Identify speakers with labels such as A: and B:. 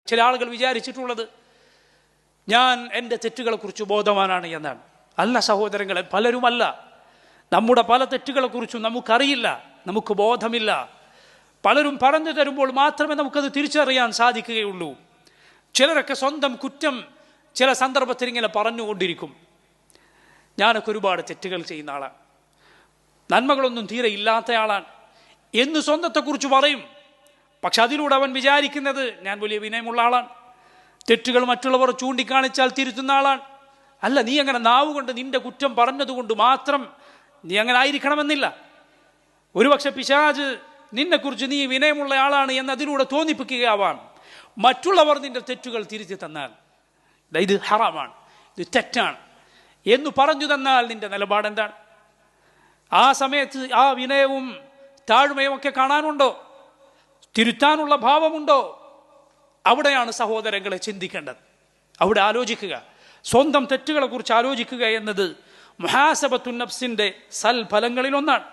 A: ചില ആളുകൾ വിചാരിച്ചിട്ടുള്ളത് ഞാൻ എൻ്റെ തെറ്റുകളെക്കുറിച്ച് ബോധവാനാണ് എന്നാണ്. അല്ല സഹോദരങ്ങളെ, പലരുമല്ല. നമ്മുടെ പല തെറ്റുകളെക്കുറിച്ചും നമുക്കറിയില്ല, നമുക്ക് ബോധമില്ല. പലരും പറഞ്ഞു തരുമ്പോൾ മാത്രമേ നമുക്കത് തിരിച്ചറിയാൻ സാധിക്കുകയുള്ളൂ. ചിലരൊക്കെ സ്വന്തം കുറ്റം ചില സന്ദർഭത്തിൽ ഇങ്ങനെ പറഞ്ഞുകൊണ്ടിരിക്കും. ഞാനൊക്കെ ഒരുപാട് തെറ്റുകൾ ചെയ്യുന്ന ആളാണ്, നന്മകളൊന്നും തീരെ ഇല്ലാത്ത ആളാണ് എന്ന് സ്വന്തത്തെക്കുറിച്ച് പറയും. പക്ഷെ അതിലൂടെ അവൻ വിചാരിക്കുന്നത് ഞാൻ വലിയ വിനയമുള്ള ആളാണ്, തെറ്റുകൾ മറ്റുള്ളവർ ചൂണ്ടിക്കാണിച്ചാൽ തിരുത്തുന്ന ആളാണ്. അല്ല, നീ അങ്ങനെ നാവുകൊണ്ട് നിന്റെ കുറ്റം പറഞ്ഞതുകൊണ്ട് മാത്രം നീ അങ്ങനെ ആയിരിക്കണമെന്നില്ല. ഒരുപക്ഷെ പിശാച് നിന്നെക്കുറിച്ച് നീ വിനയമുള്ള ആളാണ് എന്ന് അതിലൂടെ തോന്നിപ്പിക്കുകയാവാം. മറ്റുള്ളവർ നിന്റെ തെറ്റുകൾ തിരുത്തി തന്നാൽ ഇത് ഹറാമാണ്, ഇത് തെറ്റാണ് എന്ന് പറഞ്ഞു തന്നാൽ നിന്റെ നിലപാടെന്താണ്? ആ സമയത്ത് ആ വിനയവും താഴ്മയും ഒക്കെ കാണാനുണ്ടോ? തിരുത്താനുള്ള ഭാവമുണ്ടോ? അവിടെയാണ് സഹോദരങ്ങളെ ചിന്തിക്കേണ്ടത്. അവിടെ ആലോചിക്കുക, സ്വന്തം തെറ്റുകളെ കുറിച്ച് ആലോചിക്കുക എന്നത് മുഹാസബത്തുൻ നഫ്സിന്റെ സൽഫലങ്ങളിൽ ഒന്നാണ്.